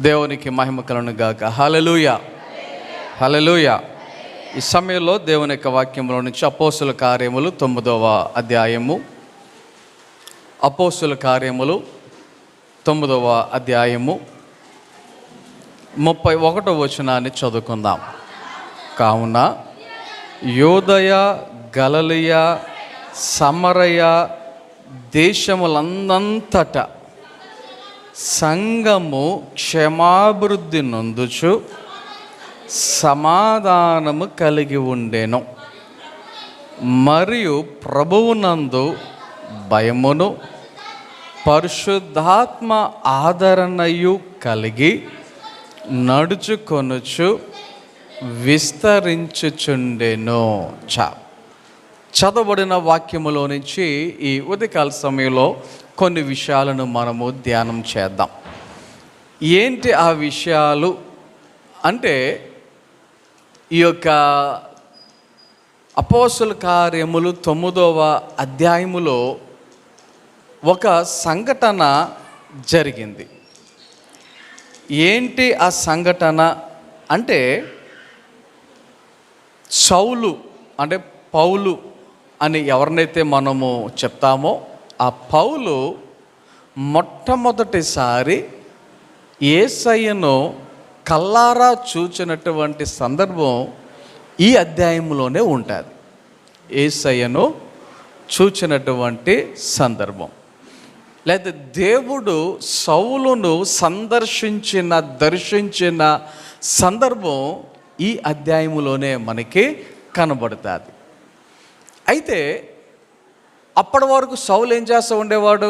దేవునికి మహిమ కలుగును గాక. హల్లెలూయా, హల్లెలూయా. ఈ సమయంలో దేవుని యొక్క వాక్యంలో నుంచి అపోస్తుల కార్యములు 9వ అధ్యాయము, అపోస్తుల కార్యములు 9వ అధ్యాయము 31వ వచనాన్ని చదువుకుందాం. కావున యూదయ, గలిలయ, సమరయ దేశములందంతట సంఘము క్షేమాభివృద్ధి నొందుచు సమాధానము కలిగి ఉండెను. మరియు ప్రభువునందు భయమును పరిశుద్ధాత్మ ఆదరణయు కలిగి నడుచుకొనుచు విస్తరించుచుండెను. చదవబడిన వాక్యములో నుంచి ఈ ఉదయకాల సమయంలో కొన్ని విషయాలను మనము ధ్యానం చేద్దాం. ఏంటి ఆ విషయాలు అంటే, ఈ యొక్క అపోస్తుల కార్యములు 9వ అధ్యాయములో ఒక సంఘటన జరిగింది. ఏంటి ఆ సంఘటన అంటే, సౌలు అంటే పౌలు అని ఎవరినైతే మనము చెప్తామో ఆ పౌలు మొట్టమొదటిసారి యేసయ్యను కల్లారా చూచినటువంటి సందర్భం ఈ అధ్యాయంలోనే ఉంటుంది. యేసయ్యను చూచినటువంటి సందర్భం, లేదా దేవుడు సౌలును దర్శించిన సందర్భం ఈ అధ్యాయములోనే మనకి కనబడుతుంది. అయితే అప్పటి వరకు సౌలు ఏం చేస్తూ ఉండేవాడు?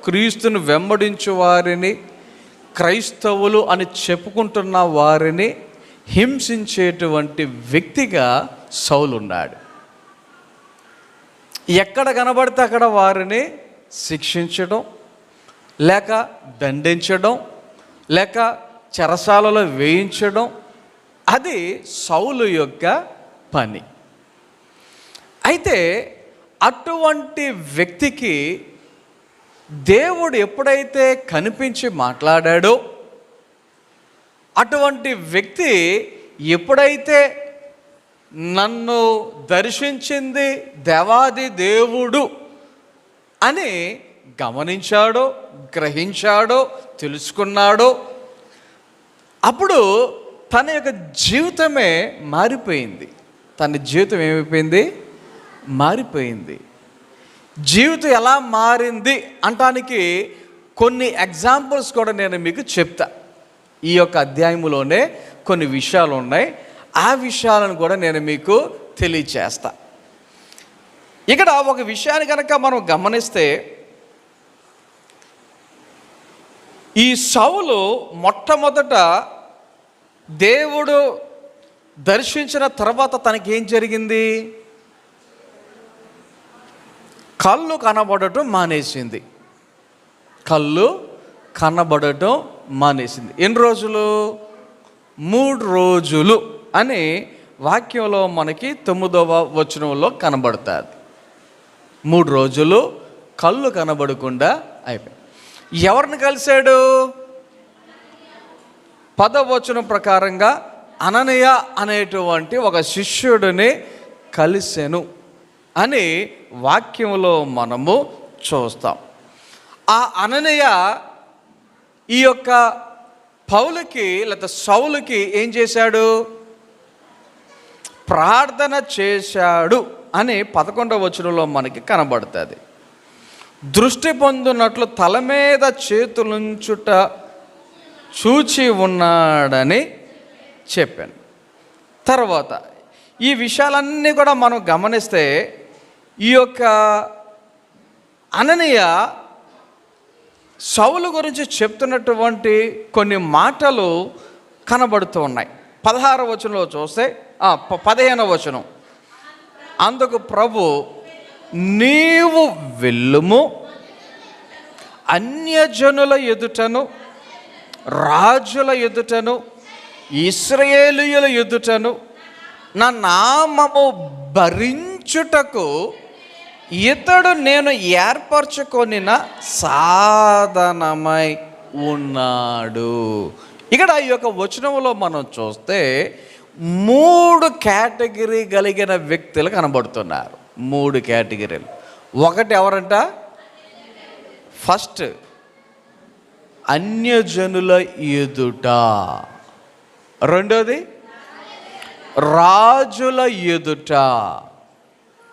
క్రీస్తును వెంబడించు వారిని, క్రైస్తవులు అని చెప్పుకుంటున్న వారిని హింసించేటువంటి వ్యక్తిగా సౌలు ఉన్నాడు. ఎక్కడ కనబడితే అక్కడ వారిని శిక్షించడం, లేక దండించడం, లేక చెరసాలలో వేయించడం, అది సౌలు యొక్క పని. అయితే అటువంటి వ్యక్తికి దేవుడు ఎప్పుడైతే కనిపించి మాట్లాడాడో, అటువంటి వ్యక్తి ఎప్పుడైతే నన్ను దర్శించింది దేవాది దేవుడు అని గమనించాడో, గ్రహించాడో, తెలుసుకున్నాడో, అప్పుడు తన యొక్క జీవితమే మారిపోయింది. తన జీవితం ఏమైపోయింది? మారిపోయింది. జీవితం ఎలా మారింది అంటానికి కొన్ని ఎగ్జాంపుల్స్ కూడా నేను మీకు చెప్తా. ఈ యొక్క అధ్యాయంలోనే కొన్ని విషయాలు ఉన్నాయి. ఆ విషయాలను కూడా నేను మీకు తెలియచేస్తా. ఇక్కడ ఒక విషయాన్ని కనుక మనం గమనిస్తే, ఈ సౌలు మొట్టమొదట దేవుడు దర్శించిన తర్వాత తనకేం జరిగింది? కళ్ళు కనబడటం మానేసింది. కళ్ళు కనబడటం మానేసింది. ఎన్ని రోజులు? 3 రోజులు అని వాక్యంలో మనకి 9వ వచనంలో కనబడుతుంది. 3 రోజులు కళ్ళు కనబడకుండా అయిపోయింది. ఎవరిని కలిశాడు? 10వ వచనం ప్రకారంగా అననీయ అనేటువంటి ఒక శిష్యుడిని కలిసెను అని వాక్యంలో మనము చూస్తాం. ఆ అననీయ ఈ యొక్క పౌలుకి లేదా సౌలుకి ఏం చేశాడు? ప్రార్థన చేశాడు అని 11వ వచనంలో మనకి కనబడుతుంది. దృష్టి పొందునట్లు తల మీద చేతులుంచుట చూచి ఉన్నాడని చెప్పాను. తర్వాత ఈ విషయాలన్నీ కూడా మనం గమనిస్తే, ఈ యొక్క అననీయ సౌలు గురించి చెప్తున్నటువంటి కొన్ని మాటలు కనబడుతూ ఉన్నాయి. 16వ వచనంలో చూస్తే 15వ వచనం, అందుకు ప్రభు నీవు వెళ్ళుము, అన్యజనుల ఎదుటను, రాజుల ఎదుటను, ఇశ్రాయేలీయుల ఎదుటను నా నామము భరించుటకు ఇతడు నేను ఏర్పరచుకొనిన సాధనమై ఉన్నాడు. ఇక్కడ ఈ యొక్క వచనంలో మనం చూస్తే 3 కేటగిరీ కలిగిన వ్యక్తులు కనబడుతున్నారు. 3 కేటగిరీలు. ఒకటి ఎవరంట? ఫస్ట్, అన్యజనుల ఎదుట. రెండోది, రాజుల ఎదుట.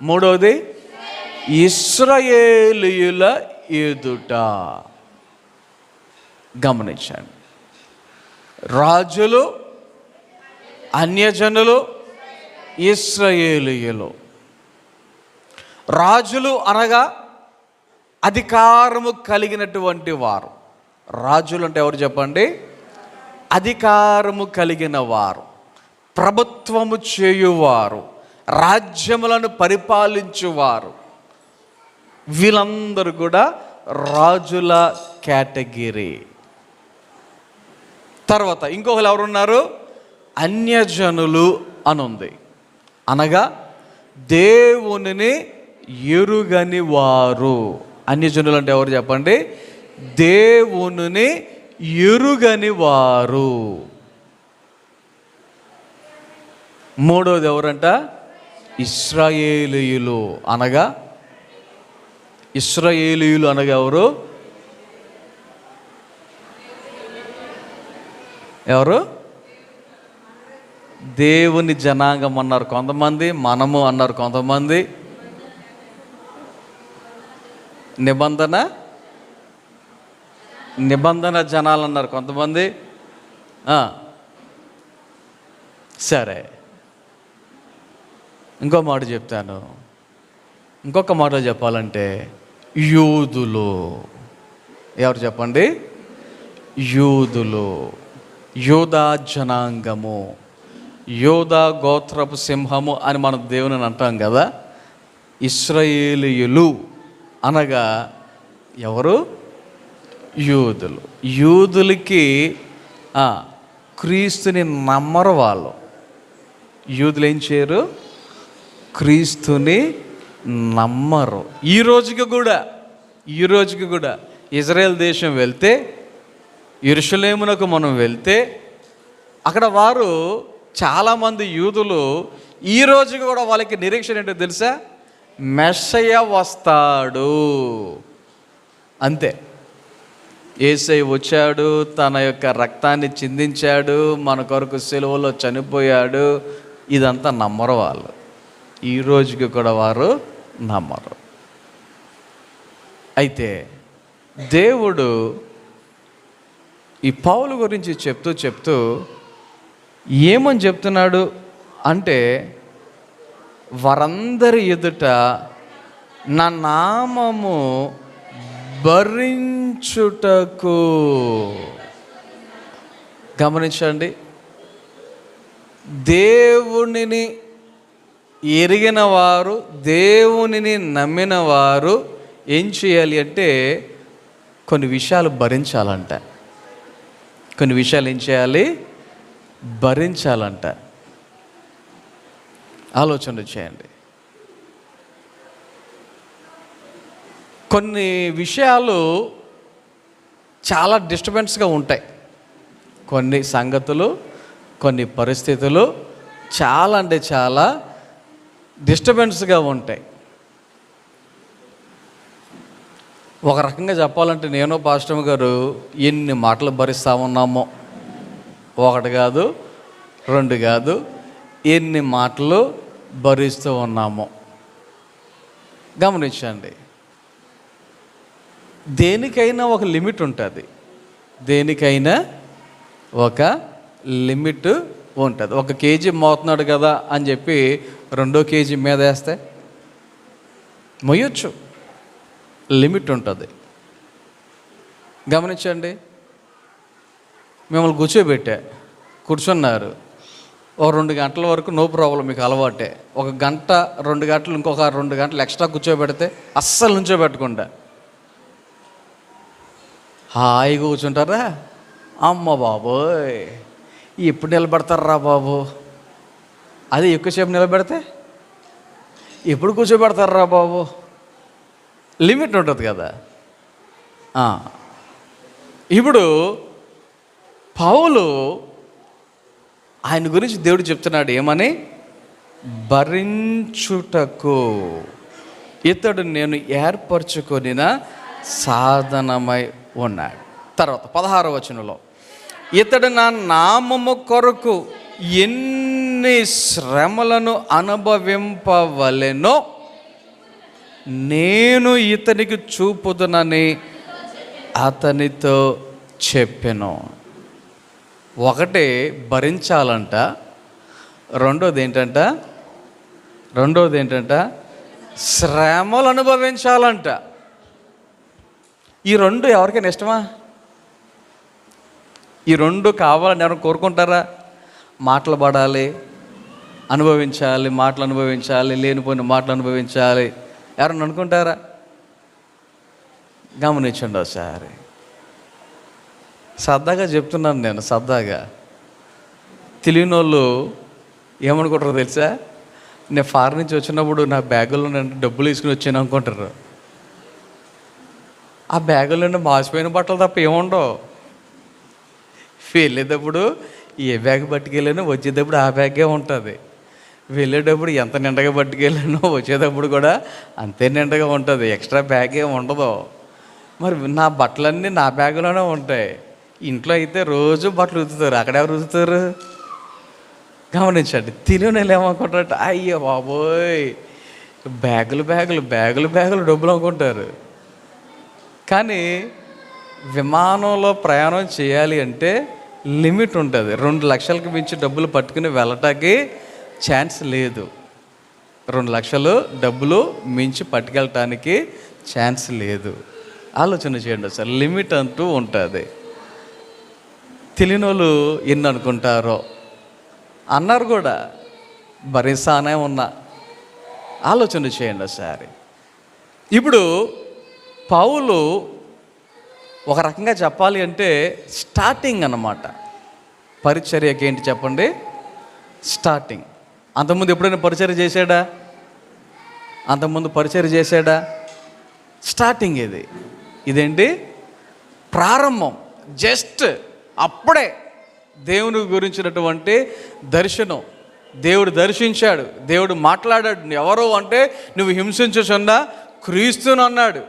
మూడోది, ఇశ్రాయేలీయుల ఎదుట. గమనించండి, రాజులు, అన్యజనులు, ఇశ్రాయేలీయులు. రాజులు అనగా అధికారము కలిగినటువంటి వారు. రాజులు అంటే ఎవరు చెప్పండి? అధికారము కలిగిన వారు, ప్రభుత్వము చేయువారు, రాజ్యములను పరిపాలించువారు. వీళ్ళందరూ కూడా రాజుల కేటగిరీ. తర్వాత ఇంకొకరు ఎవరున్నారు? అన్యజనులు అనుంది. అనగా దేవునిని ఎరుగని వారు. అన్యజనులు అంటే ఎవరు చెప్పండి? దేవునిని ఎరుగని వారు. మూడోది ఎవరంట? ఇశ్రాయేలీయులు. అనగా ఇశ్రాయేలీయులు అనగా ఎవరు? ఎవరు? దేవుని జనాంగం అన్నారు కొంతమంది, మనము అన్నారు కొంతమంది, నిబంధన జనాలు అన్నారు కొంతమంది. సరే, ఇంకో మాట చెప్తాను. ఇంకొక మాటలో చెప్పాలంటే యూదులు. ఎవరు చెప్పండి? యూదులు, యూదా జనాంగము, యూదా గోత్రపు సింహము అని మనం దేవుని అంటాం కదా. ఇశ్రాయేలీయులు అనగా ఎవరు? యూదులు. యూదులకి క్రీస్తుని నమ్మరు వాళ్ళు. యూదులు ఏం చేయరు? క్రీస్తుని నమ్మరు. ఈ రోజుకి కూడా ఇజ్రాయెల్ దేశం వెళ్తే, యెరూషలేమునకు మనం వెళ్తే, అక్కడ వారు చాలామంది యూదులు ఈ రోజుకి కూడా వాళ్ళకి నిరీక్షణ ఏంటో తెలుసా? మెస్సయ్య వస్తాడు, అంతే. యేసయ్య వచ్చాడు, తన యొక్క రక్తాన్ని చిందించాడు, మన కొరకు సిలువలో చనిపోయాడు. ఇదంతా నమ్మరు వాళ్ళు. ఈ రోజుకి కూడా వారు నమ్మరు. అయితే దేవుడు ఈ పౌలు గురించి చెప్తూ ఏమని చెప్తున్నాడు అంటే, వారందరి ఎదుట నా నామము భరించుటకు. గమనించండి, దేవునిని ఎరిగిన వారు, దేవునిని నమ్మిన వారు ఏం చేయాలి అంటే కొన్ని విషయాలు భరించాలంట. కొన్ని విషయాలు ఏం చేయాలి? భరించాలంట. ఆలోచన చేయండి. కొన్ని విషయాలు చాలా డిస్టర్బెన్స్గా ఉంటాయి. కొన్ని సంగతులు, కొన్ని పరిస్థితులు చాలా అంటే చాలా డిస్టర్బెన్స్గా ఉంటాయి. ఒక రకంగా చెప్పాలంటే నేను పాస్టర్ గారు ఎన్ని మాటలు భరిస్తూ ఉన్నామో, 1 కాదు 2 కాదు, ఎన్ని మాటలు భరిస్తూ ఉన్నామో గమనించండి. దేనికైనా ఒక లిమిట్ ఉంటుంది. దేనికైనా ఒక లిమిట్ ఉంటుంది. 1 కేజీ మోతున్నాడు కదా అని చెప్పి 2 కేజీ మీద వేస్తే మొయ్యొచ్చు, లిమిట్ ఉంటుంది. గమనించండి, మిమ్మల్ని కూర్చున్నారు, ఒక 2 గంటల వరకు నో ప్రాబ్లం, మీకు అలవాటే. 1 గంట 2 గంటలు ఇంకొక 2 గంటలు ఎక్స్ట్రా కూర్చోబెడితే అస్సలు నుంచోబెట్టకుండా హాయిగా కూర్చుంటారా? అమ్మ బాబోయ్, ఎప్పుడు నిలబెడతారా బాబు? అది ఎక్కువసేపు నిలబెడితే ఎప్పుడు కూర్చోబెడతారా బాబు లిమిట్ ఉంటుంది కదా. ఇప్పుడు పౌలు ఆయన గురించి దేవుడు చెప్తున్నాడు ఏమని, భరించుటకు ఇతడు నేను ఏర్పరచుకొనిన సాధనమై ఉన్నాడు. తర్వాత 16వ వచనంలో, ఇతడు నా నామము కొరకు ఎన్ని శ్రమలను అనుభవింపవలెనో నేను ఇతనికి చూపుదునని అతనితో చెప్పెను. ఒకటి భరించాలంట, రెండోది ఏంటంట శ్రమలు అనుభవించాలంట. ఈ రెండు ఎవరికైనా ఇష్టమా? ఈ రెండు కావాలని ఎవరైనా కోరుకుంటారా? మాటలు పడాలి, మాటలు అనుభవించాలి, లేనిపోయిన మాటలు అనుభవించాలి, ఎవరన్నా అనుకుంటారా? గమనించండి ఒకసారి. సరదాగా చెప్తున్నాను నేను, సరదాగా. తెలియని వాళ్ళు ఏమనుకుంటారో తెలుసా? నేను ఫారెన్ నుంచి వచ్చినప్పుడు నా బ్యాగులో నేను డబ్బులు తీసుకుని వచ్చాను అనుకుంటారు. ఆ బ్యాగులో మాసిపోయిన బట్టలు తప్ప ఏముండవు. వెళ్ళేటప్పుడు ఏ బ్యాగ్ పట్టుకెళ్ళానో వచ్చేటప్పుడు ఆ బ్యాగే ఉంటుంది. వెళ్ళేటప్పుడు ఎంత నిండగా పట్టుకెళ్ళానో వచ్చేటప్పుడు కూడా అంతే నిండగా ఉంటుంది, ఎక్స్ట్రా బ్యాగ్ ఏమి ఉండదు. మరి నా బట్టలన్నీ నా బ్యాగులోనే ఉంటాయి. ఇంట్లో అయితే రోజు బట్టలు ఉతుకుతారు, అక్కడ ఎవరు ఉతుకుతారు? గమనించండి. తిని ఏమనుకుంటారట, అయ్యో బాబోయ్ బ్యాగులు బ్యాగులు బ్యాగులు బ్యాగులు డబ్బులు అనుకుంటారు. కానీ విమానంలో ప్రయాణం చేయాలి అంటే లిమిట్ ఉంటుంది. 2 లక్షలకు మించి డబ్బులు పట్టుకుని వెళ్ళటానికి ఛాన్స్ లేదు. 2 లక్షలు డబ్బులు మించి పట్టుకెళ్ళటానికి ఛాన్స్ లేదు. ఆలోచన చేయండి సార్, లిమిట్ అంటూ ఉంటుంది. తెలియని వాళ్ళు ఎన్ని అనుకుంటారో అన్నారు కూడా, భరిస్తానే ఉన్నా. ఆలోచన చేయండి ఒకసారి. ఇప్పుడు పౌలు ఒక రకంగా చెప్పాలి అంటే స్టార్టింగ్ అన్నమాట. పరిచర్యకి ఏంటి చెప్పండి? స్టార్టింగ్. అంతకుముందు ఎప్పుడైనా పరిచర్య చేశాడా? స్టార్టింగ్ ఇదేంటి? ప్రారంభం. జస్ట్ అప్పుడే దేవుని గురించినటువంటి దర్శనం. దేవుడు దర్శించాడు, దేవుడు మాట్లాడాడు. ఎవరో అంటే నువ్వు హింసించుచున్నా క్రీస్తును అన్నాడు.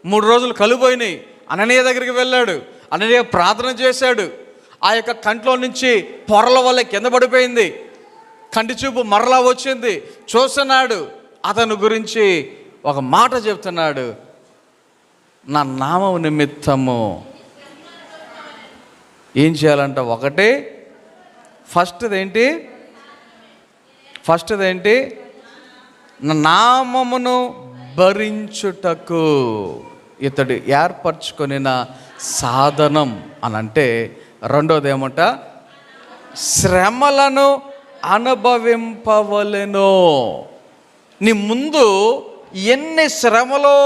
3 రోజులు కలుపోయినాయి. అననీయ దగ్గరికి వెళ్ళాడు, అననీయ ప్రార్థన చేశాడు. ఆ యొక్క కంట్లో నుంచి పొరల వల్ల కింద పడిపోయింది, కంటి చూపు మరలా వచ్చింది, చూస్తున్నాడు. అతని గురించి ఒక మాట చెప్తున్నాడు, నా నామం నిమిత్తము ఏం చేయాలంట? ఒకటి ఫస్ట్ది ఏంటి? నా నామమును భరించుటకు ఇతడు ఏర్పరచుకొనిన సాధనం అని అంటే, రెండోది ఏమంట? శ్రమలను అనుభవింపవలెను. నీ ముందు ఎన్ని శ్రమలో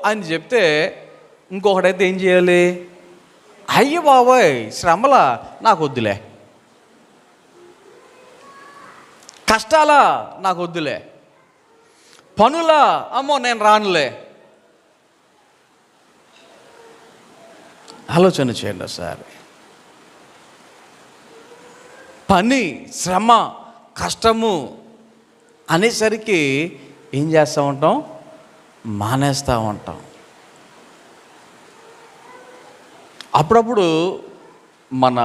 అని చెప్తే ఇంకొకటైతే ఏం చేయాలి? అయ్య బాబోయ్ శ్రమలా నాకు వద్దులే, కష్టాలా నాకు వద్దులే, పనులా అమ్మో నేను రానులే. ఆలోచన చేయండి సార్. పని, శ్రమ, కష్టము అనేసరికి ఏం చేస్తూ ఉంటాం? మానేస్తూ ఉంటాం. అప్పుడప్పుడు మన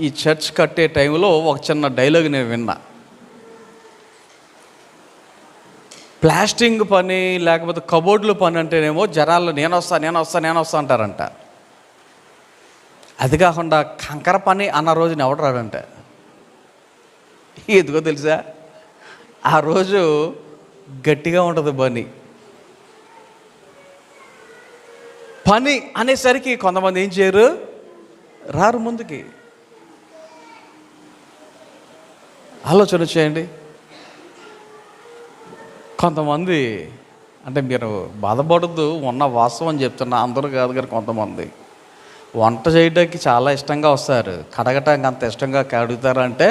ఈ చర్చ్ కట్టే టైంలో ఒక చిన్న డైలాగ్ నేను విన్నా. ప్లాస్టింగ్ పని లేకపోతే కబోర్డుల పని అంటేనేమో జనాలు నేను వస్తా అంటారంట. అది కాకుండా కంకర పని అన్న రోజున ఎవడు రాడంట. ఎందుకో తెలుసా? ఆ రోజు గట్టిగా ఉంటుంది పని అనేసరికి కొంతమంది ఏం చేయరు, రారు ముందుకి. ఆలోచన చేయండి. కొంతమంది అంటే మీరు బాధపడద్దు, ఉన్న వాస్తవం చెప్తున్నా, అందరూ కాదు కానీ కొంతమంది వంట చేయడానికి చాలా ఇష్టంగా వస్తారు, కడగటానికి అంత ఇష్టంగా కడుగుతారంటే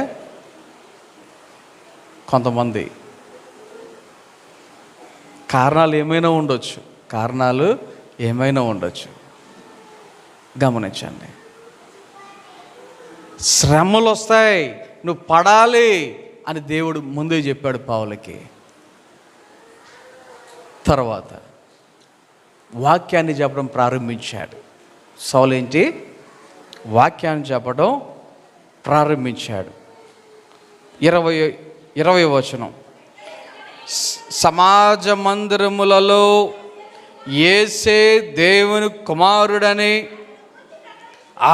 కొంతమంది కారణాలు ఏమైనా ఉండొచ్చు. కారణాలు ఏమైనా ఉండొచ్చు. గమనించండి. శ్రమలు వస్తాయి, నువ్వు పడాలి అని దేవుడు ముందే చెప్పాడు పౌలుకి. తర్వాత వాక్యాన్ని చెప్పడం ప్రారంభించాడు. సౌలు ఏంటి? వాక్యాన్ని చెప్పడం ప్రారంభించాడు. 20వ వచనం, సమాజ మందిరములలో యేసే దేవుని కుమారుడని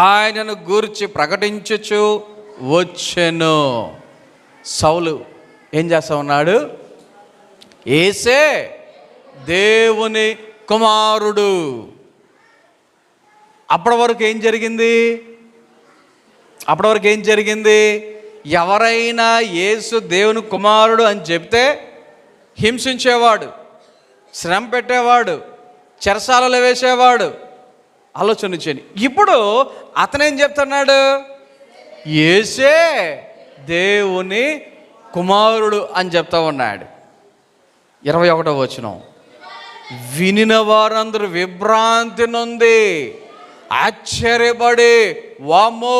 ఆయనను గూర్చి ప్రకటించుచు వచ్చెను. సౌలు ఏం చేస్తా ఉన్నాడు? యేసే దేవుని కుమారుడు. అప్పటి వరకు ఏం జరిగింది? ఎవరైనా యేసు దేవుని కుమారుడు అని చెప్తే హింసించేవాడు, శ్రమ పెట్టేవాడు, చెరసాలలో వేసేవాడు. ఆలోచన చేయండి. ఇప్పుడు అతనేం చెప్తున్నాడు? యేసే దేవుని కుమారుడు అని చెప్తా ఉన్నాడు. 21వ వచనం, వినిన వారందరూ విభ్రాంతి నొంది ఆశ్చర్యపడి, వామ్మో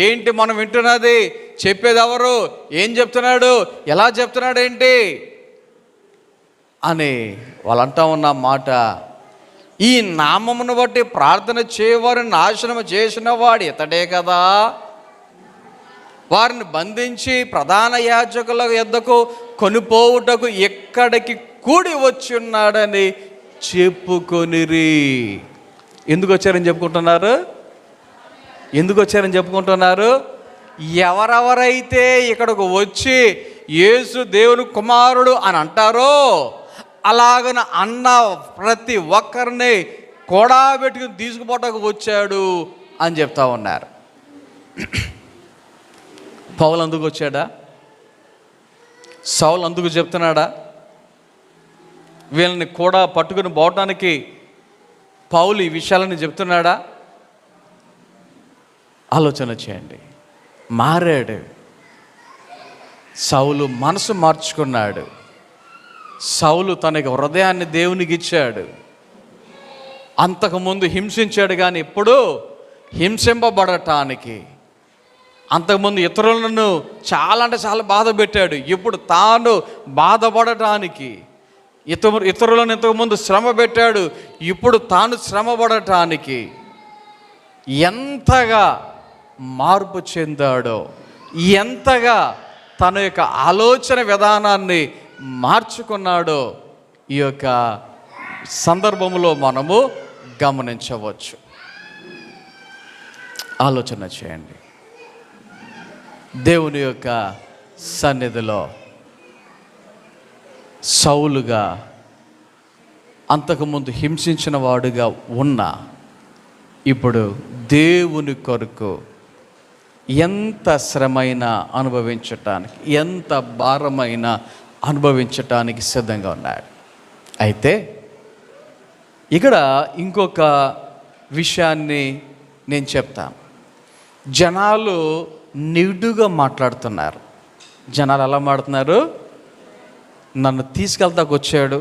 ఏంటి మనం వింటున్నది, చెప్పేది ఎవరు, ఏం చెప్తున్నాడు, ఎలా చెప్తున్నాడు ఏంటి అని వాళ్ళంటా ఉన్న మాట, ఈ నామమును బట్టి ప్రార్థన చేయవారిని నాశనం చేసిన వాడు ఇతడే కదా, వారిని బంధించి ప్రధాన యాజకుల యొద్దకు కొనిపోవుటకు ఎక్కడికి కూడి వచ్చి ఉన్నాడని చెప్పుకొనిరి. ఎందుకు వచ్చారని చెప్పుకుంటున్నారు? ఎవరెవరైతే ఇక్కడికి వచ్చి యేసు దేవుని కుమారుడు అని అంటారో అలాగన అన్న ప్రతి ఒక్కరిని కొడాబెట్టుకుని తీసుకుపోవటానికి వచ్చాడు అని చెప్తా ఉన్నారు. పౌలు అందుకు వచ్చాడా? సౌలు అందుకు చెప్తున్నాడా? వీళ్ళని కూడా పట్టుకుని పోవటానికి పౌలు ఈ విషయాలని చెప్తున్నాడా? ఆలోచన చేయండి. మారాడు. సౌలు మనసు మార్చుకున్నాడు. సౌలు తనకి హృదయాన్ని దేవునికి ఇచ్చాడు. అంతకుముందు హింసించాడు, కానీ ఇప్పుడు హింసింపబడటానికి, అంతకుముందు ఇతరులను చాలా అంటే చాలా బాధ పెట్టాడు, ఇప్పుడు తాను బాధపడటానికి, ఇతరులను ఇంతకుముందు శ్రమ పెట్టాడు, ఇప్పుడు తాను శ్రమపడటానికి ఎంతగా మార్పు చెందాడో, ఎంతగా తన యొక్క ఆలోచన విధానాన్ని మార్చుకున్నాడో ఈ యొక్క సందర్భంలో మనము గమనించవచ్చు. ఆలోచన చేయండి. దేవుని యొక్క సన్నిధిలో సౌలుగా, అంతకుముందు హింసించిన వాడుగా ఉన్న, ఇప్పుడు దేవుని కొరకు ఎంత శ్రమైనా అనుభవించటానికి, ఎంత భారమైనా అనుభవించటానికి సిద్ధంగా ఉన్నాడు. అయితే ఇక్కడ ఇంకొక విషయాన్ని నేను చెప్తాను. జనాలు నిడుగా మాట్లాడుతున్నారు. జనాలు ఎలా మాట్లాడుతున్నారు? నన్ను తీసుకెళ్తాకు వచ్చాడు,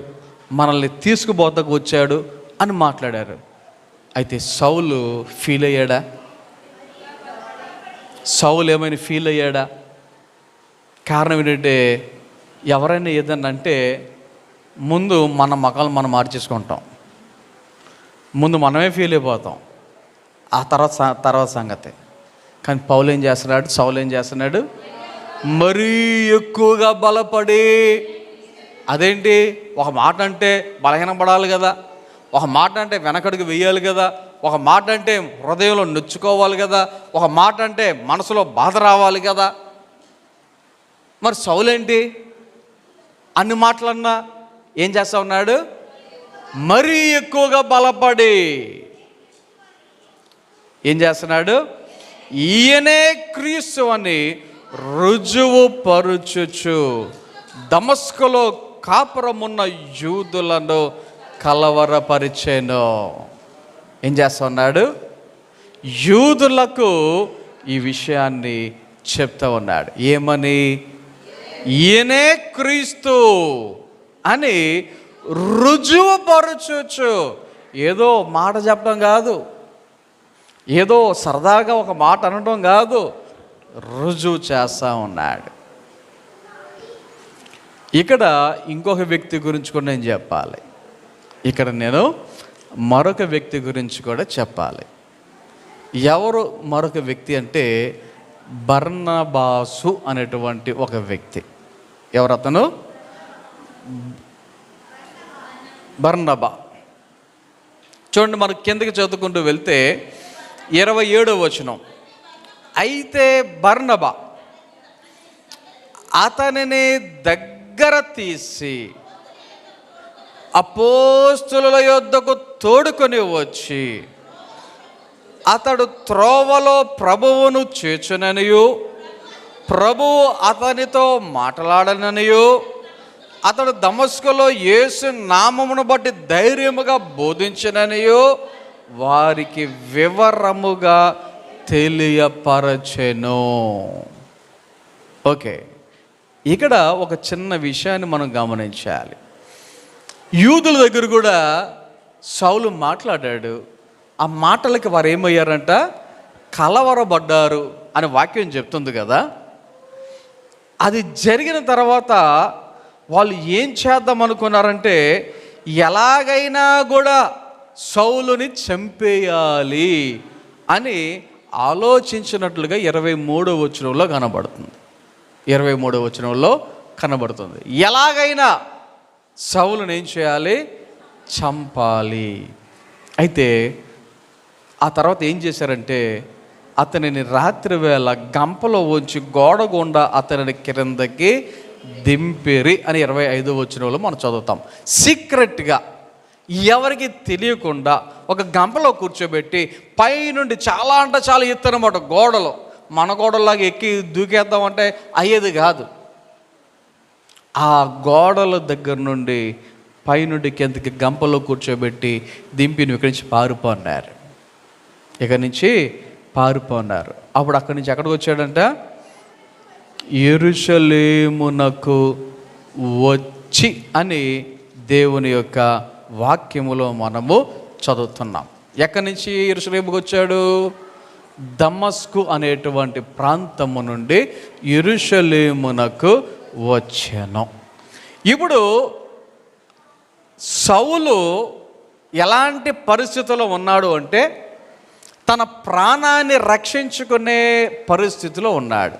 మనల్ని తీసుకుపోతాకు వచ్చాడు అని మాట్లాడారు. అయితే సౌలు ఫీల్ అయ్యాడా? సౌలు ఏమైనా ఫీల్ అయ్యాడా? కారణం ఏంటంటే, ఎవరైనా ఏదన్నా అంటే ముందు మన మకాలు మనం మార్చేసుకుంటాం, ముందు మనమే ఫీల్ అయిపోతాం, ఆ తర్వాత సంగతి. కానీ సౌలు ఏం చేస్తున్నాడు? మరీ ఎక్కువగా బలపడి, అదేంటి, ఒక మాట అంటే బలహీనపడాలి కదా, ఒక మాట అంటే వెనకడుగు వేయాలి కదా, ఒక మాట అంటే హృదయంలో నొచ్చుకోవాలి కదా, ఒక మాట అంటే మనసులో బాధ రావాలి కదా. మరి సౌలు ఏంటి, అన్ని మాటలన్నా ఏం చేస్తా ఉన్నాడు? మరీ ఎక్కువగా బలపడి ఏం చేస్తున్నాడు? ఈయనే క్రీస్తు అని రుజువు పరుచుచు దమస్కులో కాపురమున్న యూదులను కలవరపరిచెను. ఏం చేస్తా ఉన్నాడు? యూదులకు ఈ విషయాన్ని చెప్తా ఉన్నాడు. ఏమని? ఈయనే క్రీస్తు అని రుజువుపరచుచు. ఏదో మాట చెప్పడం కాదు, ఏదో సరదాగా ఒక మాట అనడం కాదు, రుజువు చేస్తూ ఉన్నాడు. ఇక్కడ ఇంకొక వ్యక్తి గురించి కూడా నేను చెప్పాలి. ఇక్కడ నేను మరొక వ్యక్తి గురించి కూడా చెప్పాలి. ఎవరు మరొక వ్యక్తి అంటే బర్నబాసు అనేటువంటి ఒక వ్యక్తి. ఎవరతను? బర్నబా. చూడండి, మనకు కిందకి చదువుకుంటూ వెళ్తే 27వ వచనం. అయితే బర్నబా అతనిని దగ్గర తీసి అపోస్తలుల యొద్దకు తోడుకొని వచ్చి, అతడు త్రోవలో ప్రభువును చేర్చుననియు, ప్రభువు అతనితో మాట్లాడననియు, అతడు దమస్కులో యేసు నామమును బట్టి ధైర్యముగా బోధించననియు వారికి వివరముగా తెలియపరచెను. ఓకే, ఇక్కడ ఒక చిన్న విషయాన్ని మనం గమనించాలి. యూదుల దగ్గర కూడా సౌలు మాట్లాడాడు. ఆ మాటలకి వారు ఏమయ్యారంట? కలవరపడ్డారు అని వాక్యం చెప్తుంది కదా. అది జరిగిన తర్వాత వాళ్ళు ఏం చేద్దాం అనుకున్నారంటే, ఎలాగైనా కూడా సౌలుని చంపేయాలి అని ఆలోచించినట్లుగా 23వ వచనంలో కనబడుతుంది. 23వ వచనంలో కనబడుతుంది. ఎలాగైనా సౌలుని ఏం చేయాలి? చంపాలి. అయితే ఆ తర్వాత ఏం చేశారంటే, అతనిని రాత్రి వేళ గంపలో ఉంచి గోడ గుండా అతనిని క్రిందకి దింపిరి అని 25వ వచనంలో మనం చదువుతాం. సీక్రెట్గా, ఎవరికి తెలియకుండా ఒక గంపలో కూర్చోబెట్టి పైనుండి చాలా అంటే చాలా ఎత్తనమాట గోడలో, మన గోడలాగా ఎక్కి దూకేద్దామంటే అయ్యేది కాదు. ఆ గోడల దగ్గర నుండి పైనుండి కిందకి గంపలో కూర్చోబెట్టి దింపి నువ్వు ఇక్కడి నుంచి పారిపోన్నారు, ఇక్కడి నుంచి పారిపోన్నారు. అప్పుడు అక్కడి నుంచి ఎక్కడికి వచ్చాడంట? యెరూషలేమునకు వచ్చి అని దేవుని యొక్క వాక్యములో మనము చదువుతున్నాం. ఎక్కడి నుంచి యెరూషలేముకు వచ్చాడు? దమస్కు అనేటువంటి ప్రాంతము నుండి యెరూషలేమునకు వచ్చాను. ఇప్పుడు సౌలు ఎలాంటి పరిస్థితిలో ఉన్నాడు అంటే, తన ప్రాణాన్ని రక్షించుకునే పరిస్థితిలో ఉన్నాడు.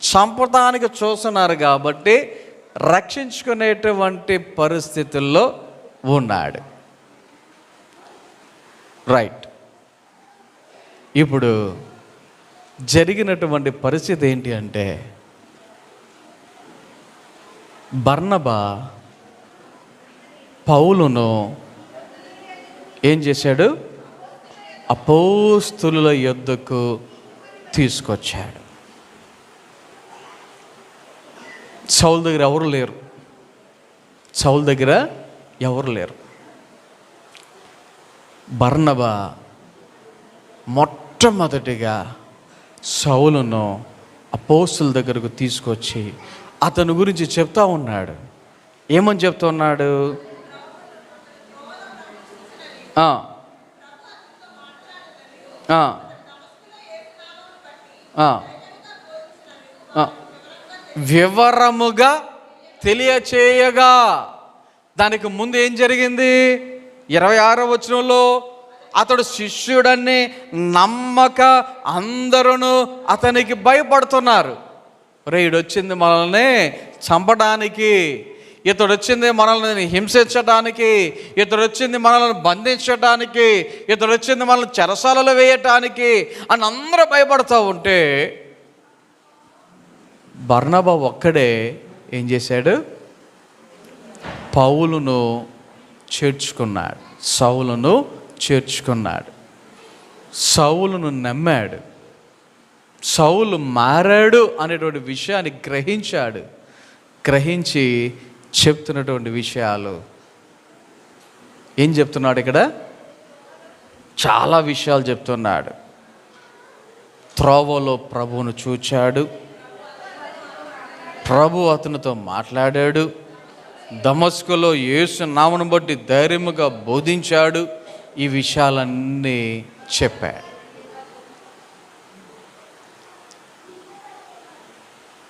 చంపడానికి చూస్తున్నారు కాబట్టి రక్షించుకునేటువంటి పరిస్థితుల్లో ఉన్నాడు. రైట్. ఇప్పుడు జరిగినటువంటి పరిస్థితి ఏంటి అంటే, బర్నబా పౌలును ఏం చేశాడు? అపోస్తలుల యొద్దకు తీసుకొచ్చాడు. సౌలు దగ్గర ఎవరు లేరు. సౌలు దగ్గర ఎవరు లేరు. బర్నబా మొట్టమొదటిగా సౌలును అపోస్తలుల దగ్గరకు తీసుకొచ్చి అతని గురించి చెప్తా ఉన్నాడు. ఏమని చెప్తా ఉన్నాడు? వివరముగా తెలియచేయగా. దానికి ముందు ఏం జరిగింది? 26వ వచనంలో అతడు శిష్యుడని నమ్మక అందరూ అతనికి భయపడుతున్నారు. ఈడు వచ్చింది మనల్ని చంపడానికి, ఇతడు వచ్చింది మనల్ని హింసించడానికి, ఇతడు వచ్చింది మనల్ని బంధించడానికి, ఇతడు వచ్చింది మనల్ని చెరసాలలో వేయటానికి అని అందరూ భయపడుతూ ఉంటే, బర్నబా ఒక్కడే ఏం చేశాడు? పౌలును చేర్చుకున్నాడు, సౌలును చేర్చుకున్నాడు, సౌలును నమ్మాడు, సౌలు మారాడు అనేటువంటి విషయాన్ని గ్రహించాడు. గ్రహించి చెప్తున్నటువంటి విషయాలు ఏం చెప్తున్నాడు? ఇక్కడ చాలా విషయాలు చెప్తున్నాడు. త్రోవలో ప్రభువును చూచాడు, ప్రభు అతనితో మాట్లాడాడు, దమస్కులో యేసు నామమును బట్టి ధైర్యముగా బోధించాడు. ఈ విషయాలన్నీ చెప్పాడు.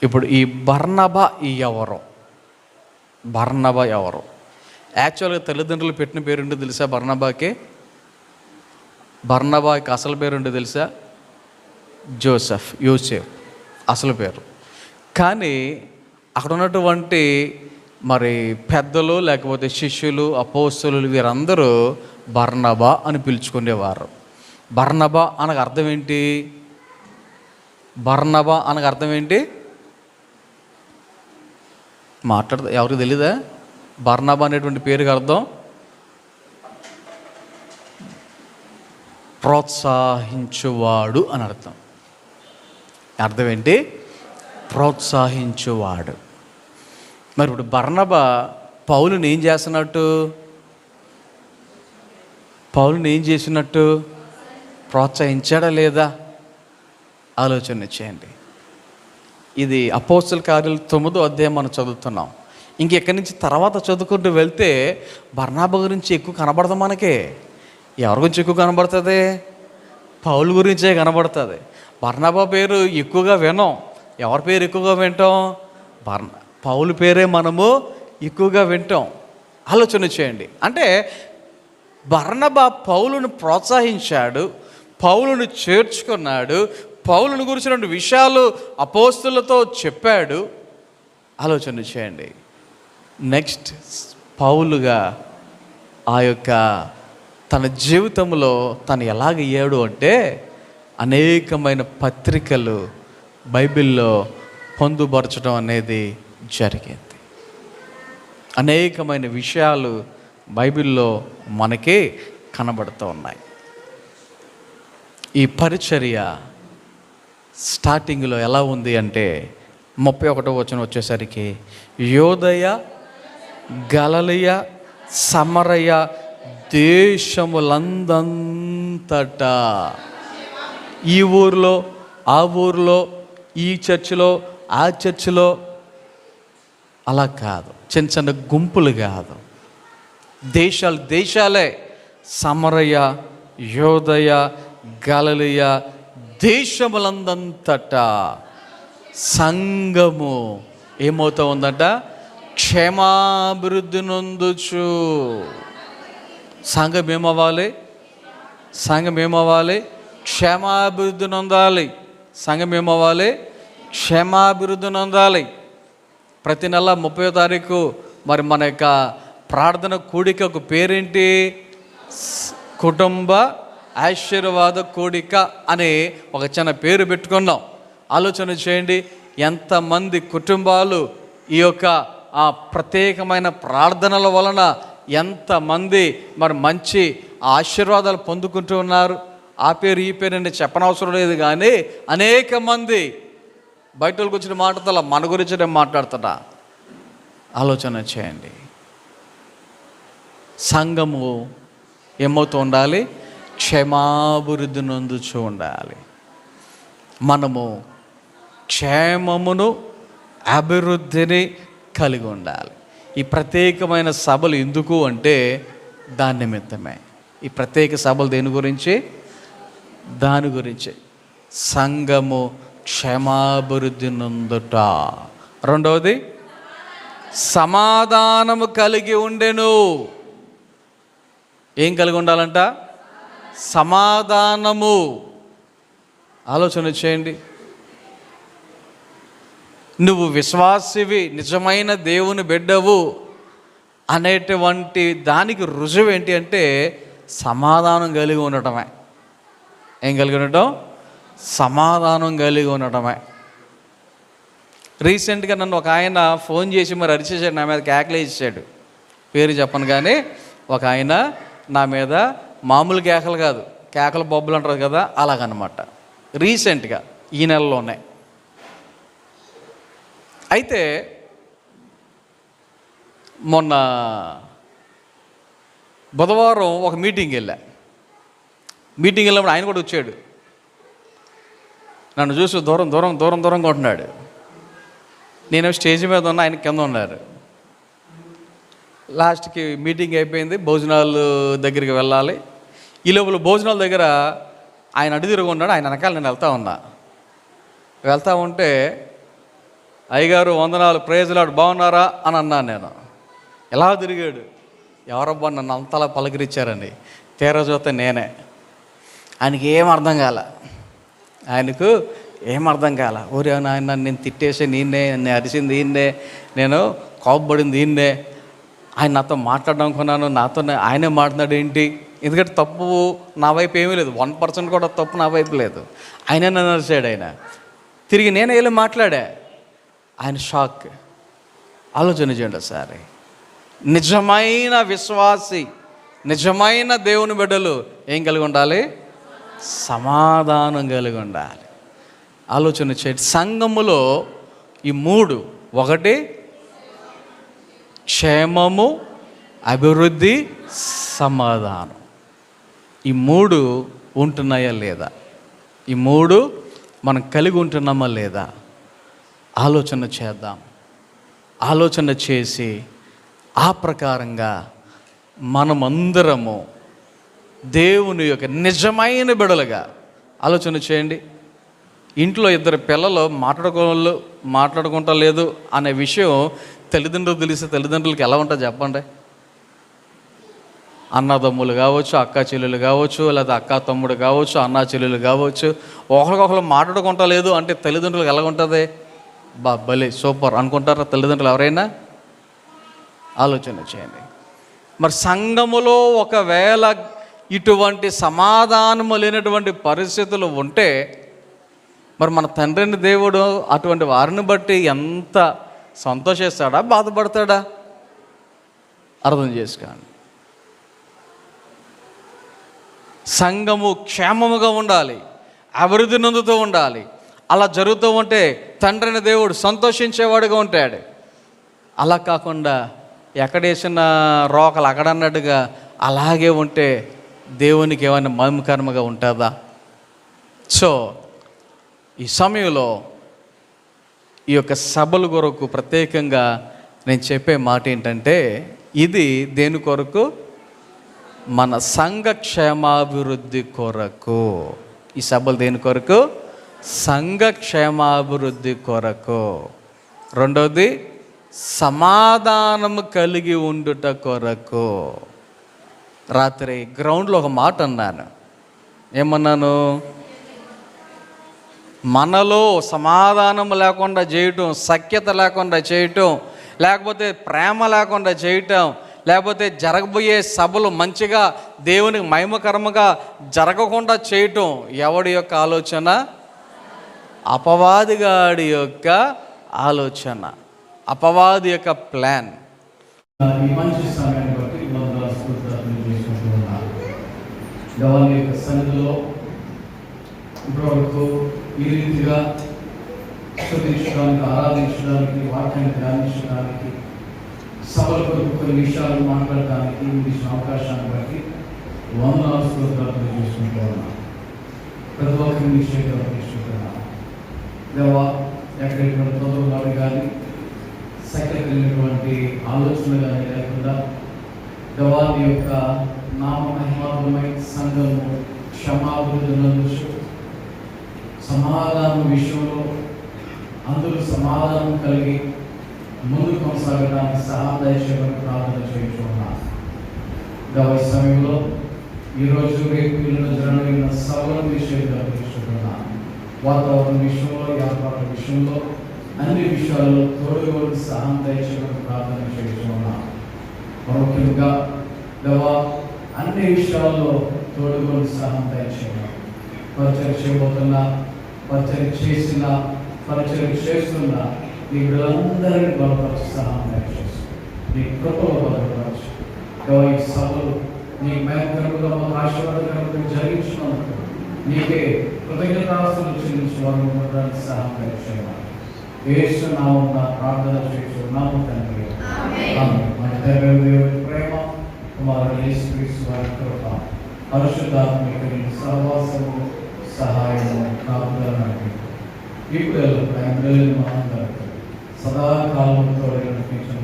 ఇప్పుడు ఈ బర్నబా ఎవరు? బర్నబా ఎవరు? యాక్చువల్గా తల్లిదండ్రులు పెట్టిన పేరుంటే తెలుసా? బర్నబాకి అసలు పేరుంటే తెలుసా? యోసేఫ్ అసలు పేరు. కానీ అక్కడ ఉన్నటువంటి మరి పెద్దలు, లేకపోతే శిష్యులు, అపోస్తలులు వీరందరూ బర్నబా అని పిలుచుకునేవారు. బర్నబా అనగా అర్థం ఏంటి? బర్నబా అనగా అర్థం ఏంటి? ఎవరికి తెలీదా? బర్నబా అనేటువంటి పేరుకి అర్థం ప్రోత్సహించువాడు అని అర్థం. అర్థం ఏంటి? ప్రోత్సహించువాడు. మరి ఇప్పుడు బర్నబా పౌలుని ఏం చేసినట్టు? ప్రోత్సహించాడా లేదా? ఆలోచన చేయండి. ఇది అపోస్తల కార్యాలు 9వ అధ్యాయం మనం చదువుతున్నాం. ఇంకెక్కడి నుంచి తర్వాత చదువుకుంటూ వెళ్తే బర్నబా గురించి ఎక్కువ కనబడదు మనకి. ఎవరి గురించి ఎక్కువ కనబడుతుంది? పౌలు గురించే కనబడుతుంది. బర్నబా పేరు ఎక్కువగా వినం. ఎవరి పేరు ఎక్కువగా వింటాం? పౌలు పేరే మనము ఎక్కువగా వింటాం. ఆలోచన చేయండి. అంటే బర్నబా పౌలును ప్రోత్సహించాడు, పౌలును చేర్చుకున్నాడు, పౌలును గురించి 2 విషయాలు అపోస్తలులతో చెప్పాడు. ఆలోచన చేయండి. నెక్స్ట్ పౌలుగా ఆ యొక్క తన జీవితంలో తను ఎలాగయ్యాడు అంటే అనేకమైన పత్రికలు బైబిల్లో పొందుపరచడం అనేది జరిగింది. అనేకమైన విషయాలు బైబిల్లో మనకి కనబడుతూ ఉన్నాయి. ఈ పరిచర్య స్టార్టింగ్లో ఎలా ఉంది అంటే 31వ వచనం వచ్చేసరికి యోదయ, గలిలయ, సమరయ దేశములందంతటా, ఈ ఊరిలో, ఆ ఊరిలో, ఈ చర్చిలో, ఆ చర్చిలో అలా కాదు, చిన్న చిన్న గుంపులు కాదు, దేశాలే. సమరయ, యోదయ, గలిలయ దేశములందంతటా సంఘము ఏమవుతా ఉందంట? క్షేమాభివృద్ధి నొందుచు. సంఘం ఏమవ్వాలి? క్షేమాభివృద్ధి నొందాలి. సంఘం ఏమవ్వాలి? క్షేమాభివృద్ధి నొందాలి. ప్రతి నెల 30వ తారీఖు మరి మన యొక్క ప్రార్థన కూడికకు పేరేంటి? కుటుంబ ఆశీర్వాద కూడిక అనే ఒక చిన్న పేరు పెట్టుకున్నాం. ఆలోచన చేయండి, ఎంతమంది కుటుంబాలు ఈ యొక్క ఆ ప్రత్యేకమైన ప్రార్థనల వలన ఎంతమంది మరి మంచి ఆశీర్వాదాలు పొందుకుంటూ ఉన్నారు. ఆ పేరు ఈ పేరు అని చెప్పనవసరం లేదు, కానీ అనేక మంది బయట వాళ్ళకి వచ్చిన మాటతో మన గురించి నేను మాట్లాడుతున్నా. ఆలోచన చేయండి. సంఘము ఏమవుతూ ఉండాలి? క్షేమాభివృద్ధి నొందుచూ ఉండాలి. మనము క్షేమమును, అభివృద్ధిని కలిగి ఉండాలి. ఈ ప్రత్యేకమైన సభలు ఎందుకు అంటే దాని నిమిత్తమే. ఈ ప్రత్యేక సభలు దేని గురించి? దాని గురించి. సంఘము క్షేమాభివృద్ధి నొందుట. రెండవది సమాధానము కలిగి ఉండెను. ఏం కలిగి ఉండాలంట? సమాధానము. ఆలోచన చేయండి. నువ్వు విశ్వాసివి, నిజమైన దేవుని బిడ్డవు అనేటువంటి దానికి రుజువు ఏంటి అంటే సమాధానం కలిగి ఉండటమే. ఏం కలిగి ఉండటం? సమాధానం కలిగి ఉండటమే. రీసెంట్గా నన్ను ఒక ఆయన ఫోన్ చేసి మరి అరిచేసాడు, నా మీద కేకలు ఇచ్చాడు. పేరు చెప్పను, కానీ ఒక ఆయన నా మీద మామూలు కేకలు కాదు, కేకలు బొబ్బలు అంటారు కదా, అలాగనమాట. రీసెంట్గా ఈ నెలలోనే. అయితే మొన్న బుధవారం ఒక మీటింగ్కి వెళ్ళినప్పుడు ఆయన కూడా వచ్చాడు. నన్ను చూసి దూరంగా ఉంటున్నాడు. నేను స్టేజ్ మీద ఉన్నా, ఆయన కింద ఉన్నారు. లాస్ట్కి మీటింగ్ అయిపోయింది, భోజనాలు దగ్గరికి వెళ్ళాలి. ఈ లోపల భోజనాల దగ్గర ఆయన అడుగు తిరిగి ఉన్నాడు, ఆయన వెనకాల నేను వెళ్తా ఉంటే అయ్యగారు వందనాలు, ప్రైజ్ లార్డ్, బాగున్నారా అని అన్నాను నేను. ఎలా తిరిగాడు, ఎవరబ్బా నన్ను అంతలా పలకరించారండి. తీరా చూస్తే నేనే. ఆయనకి ఏం అర్థం కాల. ఊరే ఆయన నేను తిట్టేసి నేనే, నేను అరిసింది ఈయన్నే, నేను కోపపడింది ఈయన్నే, ఆయన నాతో మాట్లాడడం అనుకున్నాను, నాతోనే ఆయనే మాట్లాడు ఏంటి? ఎందుకంటే తప్పు నా వైపు ఏమీ లేదు, 1% కూడా తప్పు నా వైపు లేదు. ఆయనే నన్ను అరిచాడు. ఆయన తిరిగి నేనే వెళ్ళి మాట్లాడా. ఆయన షాక్. ఆలోచన చేయండి ఒకసారి. నిజమైన విశ్వాసి, నిజమైన దేవుని బిడ్డలు ఏం కలిగి ఉండాలి? సమాధానం కలిగి ఉండాలి. ఆలోచన చేయండి. సంఘములో ఈ 3, ఒకటి క్షేమము, అభివృద్ధి, సమాధానం. ఈ 3 ఉంటున్నాయా లేదా? ఈ 3 మనం కలిగి ఉంటున్నామా లేదా? ఆలోచన చేద్దాం. ఆలోచన చేసి ఆ ప్రకారంగా మనమందరము దేవుని యొక్క నిజమైన బిడలుగా ఆలోచన చేయండి. ఇంట్లో 2 పిల్లలు మాట్లాడుకుంటా లేదు అనే విషయం తల్లిదండ్రులు తెలిస్తే తల్లిదండ్రులకి ఎలా ఉంటుంది చెప్పండి? అన్నదమ్ములు కావచ్చు, అక్క చెల్లెలు కావచ్చు, లేదా అక్క తమ్ముడు కావచ్చు, అన్న చెల్లెలు కావచ్చు, ఒకరికొకరు మాట్లాడుకుంటా లేదు అంటే తల్లిదండ్రులకు ఎలా ఉంటుంది? భలే సూపర్ అనుకుంటారా తల్లిదండ్రులు ఎవరైనా? ఆలోచన చేయండి. మరి సంఘములో ఒకవేళ ఇటువంటి సమాధానము లేనటువంటి పరిస్థితులు ఉంటే మరి మన తండ్రిని దేవుడు అటువంటి వారిని బట్టి ఎంత సంతోషిస్తాడా, బాధపడతాడా? అర్థం చేసుకోండి. సంఘము క్షేమముగా ఉండాలి, అభివృద్ధి నొందుతూ ఉండాలి. అలా జరుగుతూ ఉంటే తండ్రిని దేవుడు సంతోషించేవాడుగా ఉంటాడు. అలా కాకుండా ఎక్కడేసిన రోకలు అక్కడన్నట్టుగా అలాగే ఉంటే దేవునికి ఏమైనా మహిమకరముగా ఉంటుందా? సో ఈ సమయంలో ఈ యొక్క సభల కొరకు ప్రత్యేకంగా నేను చెప్పే మాట ఏంటంటే, ఇది దేని కొరకు? మన సంఘ క్షేమాభివృద్ధి కొరకు. ఈ సభలు దేని కొరకు? సంఘ క్షేమాభివృద్ధి కొరకు. రెండవది సమాధానము కలిగి ఉండుట కొరకు. రాత్రి గ్రౌండ్లో ఒక మాట అన్నాను. ఏమన్నాను? మనలో సమాధానం లేకుండా చేయటం, సఖ్యత లేకుండా చేయటం, లేకపోతే ప్రేమ లేకుండా చేయటం, లేకపోతే జరగబోయే సభలు మంచిగా దేవునికి మహిమకరముగా జరగకుండా చేయటం ఎవడి యొక్క ఆలోచన? అపవాదిగాడి యొక్క ఆలోచన, అపవాది యొక్క ప్లాన్. మంచి సమయాన్ని బట్టి దేవుని యొక్క సన్నిధిలో ఇప్పటివరకు ఈ రీతిగా స్తుతించడానికి, ఆరాధించడానికి, వాక్యాన్ని ధ్యానించడానికి, సభల కొరకు కొన్ని విషయాలు మాట్లాడడానికి ఇచ్చిన అవకాశాన్ని బట్టి వందనాలు స్తోత్రాలు చేసుకుంటూ ఉన్నాను. ప్రతి ఒక్కరిని నిశ్చయంగా తీసుకుంటున్నాను. దేవా, ఎక్కడెటువంటి తొందరలు కానీ సఖ్యతమైనటువంటి ఆలోచనలు కానీ లేకుండా దేవాని యొక్క నామ మహిమాత్మకమైన సంఘము క్షమాభివృద్ధి నందుచు సమాధానం విషయంలో అందరూ సమాధానం కలిగి ముందు కొనసాగడానికి సహాయం దయచేయమని ప్రార్థన చేయించుకున్నాను. దేవ, ఈ సమయంలో ఈరోజు రేపు జరగనున్న సభల విషయంగా తీసుకుంటున్నాను. వాతావరణ విషయంలో, వ్యాపార విషయంలో, అన్ని విషయాల్లో తోడుగోడు సహాయం దయచేయమని ప్రార్థన చేయించుకున్నాను. ముఖ్యంగా దేవ, అన్ని విషయాల్లో తోడుగోడు సహాయం దయచేయమని, పరిచయం చేయబోతున్నా, పరిచయం చేసిన, పరిచయం చేస్తున్న నీ బిడ్డలందరినీ బలపరచు, సహాయం దయచేసి నీ కృపలో బలపరచు. ఈ సభలు నీ మేకరముగా మాకు ఆశీర్వాదకరంగా జరిగించినందుకు నీకే కృతజ్ఞతాస్తులు చెల్లించడానికి సహాయం దయచేయాలి. యేసు నామమున ప్రార్థన చేస్తున్నాము తండ్రి. మన దేవుని ప్రేమ, కుమారుడు యేసుక్రీస్తు వారి కృప, పరిశుద్ధాత్మిక సహవాసము, సహాయము, కాపుదల ఇప్పుడు సదాకాలంతో నడిపించిన